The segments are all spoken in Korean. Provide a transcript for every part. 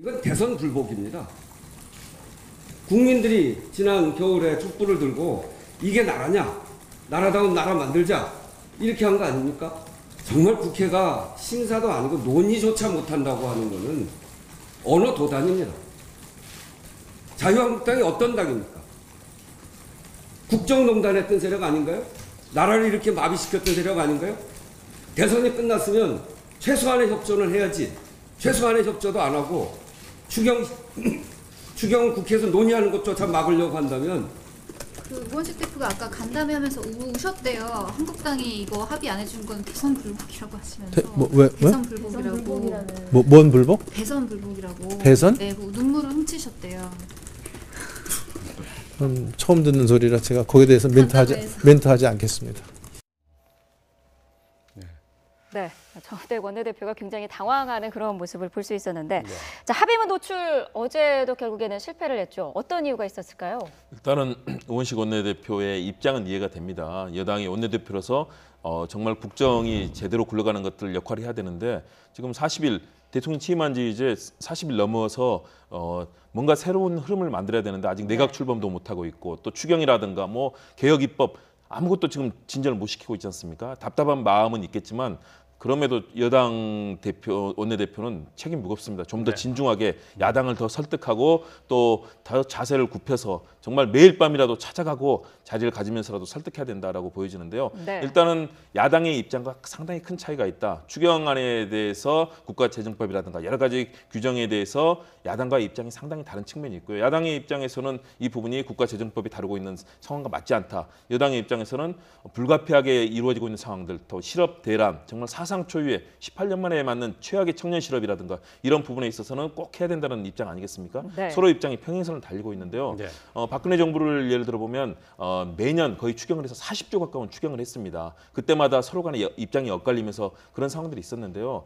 이건 대선 불복입니다. 국민들이 지난 겨울에 촛불을 들고 이게 나라냐? 나라다운 나라 만들자. 이렇게 한 거 아닙니까? 정말 국회가 심사도 아니고 논의조차 못한다고 하는 거는 언어 도단입니다. 자유한국당이 어떤 당입니까? 국정농단했던 세력 아닌가요? 나라를 이렇게 마비시켰던 세력 아닌가요? 대선이 끝났으면 최소한의 협조는 해야지. 최소한의 협조도 안 하고 추경 국회에서 논의하는 것조차 막으려고 한다면 우원식 대표가 아까 간담회 하면서 우셨대요. 한국당이 이거 합의 안 해준 건 대선 불복이라고 하시면서. 왜? 대선 불복이라고. 뭔 불복? 대선 불복이라고. 대선? 네, 눈물을 훔치셨대요. 처음 듣는 소리라 제가 거기에 대해서 멘트하지 않겠습니다. 네, 정호택 원내대표가 굉장히 당황하는 그런 모습을 볼 수 있었는데, 네. 자, 합의문 도출 어제도 결국에는 실패를 했죠. 어떤 이유가 있었을까요? 일단은 우원식 원내대표의 입장은 이해가 됩니다. 여당의 원내대표로서 정말 국정이 제대로 굴러가는 것들 역할을 해야 되는데 지금 40일 대통령 취임한 지 이제 40일 넘어서 뭔가 새로운 흐름을 만들어야 되는데 아직 내각 출범도 못하고 있고 또 추경이라든가 뭐 개혁 입법 아무것도 지금 진전을 못 시키고 있지 않습니까? 답답한 마음은 있겠지만 그럼에도 여당 원내대표는 책임 무겁습니다. 좀 더 진중하게 야당을 더 설득하고 또 더 자세를 굽혀서 정말 매일 밤이라도 찾아가고 자리를 가지면서라도 설득해야 된다라고 보여지는데요. 네. 일단은 야당의 입장과 상당히 큰 차이가 있다. 추경안에 대해서 국가재정법이라든가 여러 가지 규정에 대해서 야당과의 입장이 상당히 다른 측면이 있고요. 야당의 입장에서는 이 부분이 국가재정법이 다루고 있는 상황과 맞지 않다. 여당의 입장에서는 불가피하게 이루어지고 있는 상황들, 더 실업 대란, 정말 사상 초유의 18년 만에 맞는 최악의 청년 실업이라든가 이런 부분에 있어서는 꼭 해야 된다는 입장 아니겠습니까? 네. 서로 입장이 평행선을 달리고 있는데요. 네. 박근혜 정부를 예를 들어 보면 매년 거의 추경을 해서 40조 가까운 추경을 했습니다. 그때마다 서로 간의 입장이 엇갈리면서 그런 상황들이 있었는데요.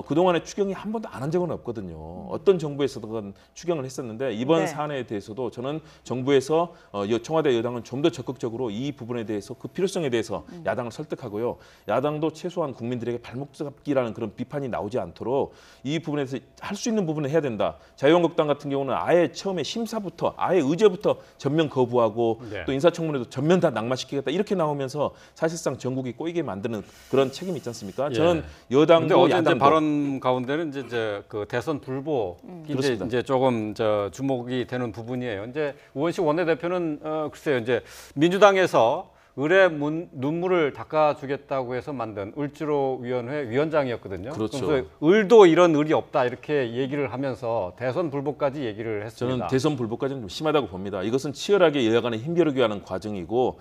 그동안에 추경이 한 번도 안 한 적은 없거든요. 어떤 정부에서든 추경을 했었는데 이번 사안에 대해서도 저는 정부에서 청와대 여당은 좀 더 적극적으로 이 부분에 대해서 그 필요성에 대해서 야당을 설득하고요. 야당도 최소한 국민들에게 발목 잡기라는 그런 비판이 나오지 않도록 이 부분에서 할 수 있는 부분을 해야 된다. 자유한국당 같은 경우는 아예 처음에 심사부터 아예 의제부터 전면 거부하고 또 인사청문회도 전면 다 낙마시키겠다 이렇게 나오면서 사실상 전국이 꼬이게 만드는 그런 책임이 있지 않습니까? 저는 여당도 야당도 발언 가운데는 이제 그 대선 불복이 이제 조금 주목이 되는 부분이에요. 이제 우원식 원내대표는 글쎄요 이제 민주당에서 을의 눈물을 닦아주겠다고 해서 만든 을지로 위원회 위원장이었거든요. 그렇죠. 그래서 을도 이런 을이 없다 이렇게 얘기를 하면서 대선 불복까지 얘기를 했습니다. 저는 대선 불복까지는 좀 심하다고 봅니다. 이것은 치열하게 여야 간에 힘겨루기 하는 과정이고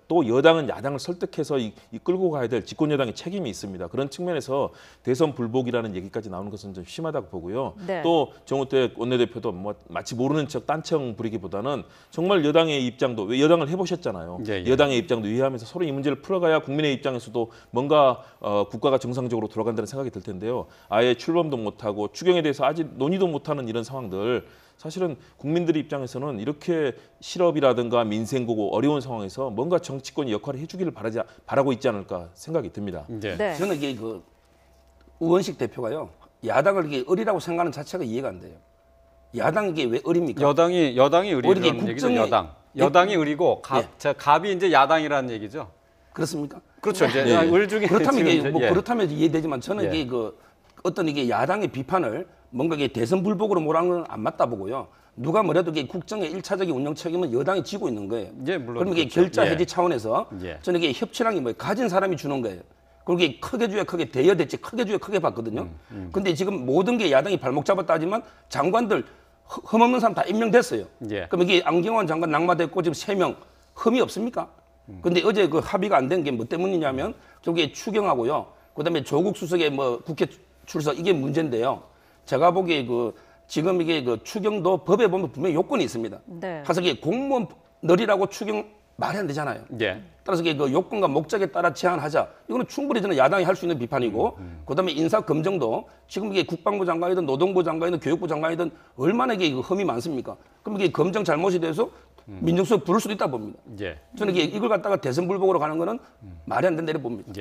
또 여당은 야당을 설득해서 이끌고 가야 될 집권 여당의 책임이 있습니다. 그런 측면에서 대선 불복이라는 얘기까지 나오는 것은 좀 심하다고 보고요. 네. 또 정호택 원내대표도 뭐 마치 모르는 척 딴청 부리기보다는 정말 여당의 입장도 왜 여당을 해보셨잖아요. 여당의 입장 이해하면서 서로 이 문제를 풀어가야 국민의 입장에서도 뭔가 국가가 정상적으로 돌아간다는 생각이 들 텐데요. 아예 출범도 못하고 추경에 대해서 아직 논의도 못하는 이런 상황들 사실은 국민들의 입장에서는 이렇게 실업이라든가 민생 보고 어려운 상황에서 뭔가 정치권이 역할을 해주기를 바라고 있지 않을까 생각이 듭니다. 네. 저는 이게 우원식 대표가요 야당을 이게 을이라고 생각하는 자체가 이해가 안 돼요. 야당이 이게 왜 을입니까? 여당이 을이라는 얘기죠. 여당이 을이고 갑이 이제 야당이라는 얘기죠. 그렇습니까? 그렇죠. 이제 을 중에 그렇다면 이게 그렇다면 이해되지만 저는 이게 어떤 이게 야당의 비판을 뭔가 이게 대선 불복으로 몰아가는 건 안 맞다 보고요. 누가 뭐래도 이게 국정의 1차적인 운영 책임은 여당이 지고 있는 거예요. 물론 그럼 이게 그렇죠. 결자 해지 차원에서 저는 이게 협치라는 게 뭐예요? 가진 사람이 주는 거예요. 그리고 이게 크게 줘야 크게 대여 대책 크게 줘야 크게 봤거든요. 근데 지금 모든 게 야당이 발목 잡았다지만 장관들 흠 없는 사람 다 임명됐어요. 그럼 이게 안경환 장관 낙마됐고 지금 3명 흠이 없습니까? 근데 어제 그 합의가 안 된 게 뭐 때문이냐면 저게 추경하고요. 그다음에 조국 수석의 국회 출석 이게 문제인데요. 제가 보기에 지금 이게 추경도 법에 보면 분명히 요건이 있습니다. 그래서 이게 공무원 늘이라고 추경 말이 안 되잖아요. 따라서 이게 요건과 목적에 따라 제한하자. 이거는 충분히 저는 야당이 할 수 있는 비판이고, 그다음에 인사 검증도 지금 이게 국방부 장관이든 노동부 장관이든 교육부 장관이든 얼마나 이게 흠이 많습니까? 그럼 이게 검증 잘못이 돼서 민정수석 부를 수도 있다 봅니다. 저는 이걸 갖다가 대선 불복으로 가는 거는 말이 안 된다 이렇게 봅니다.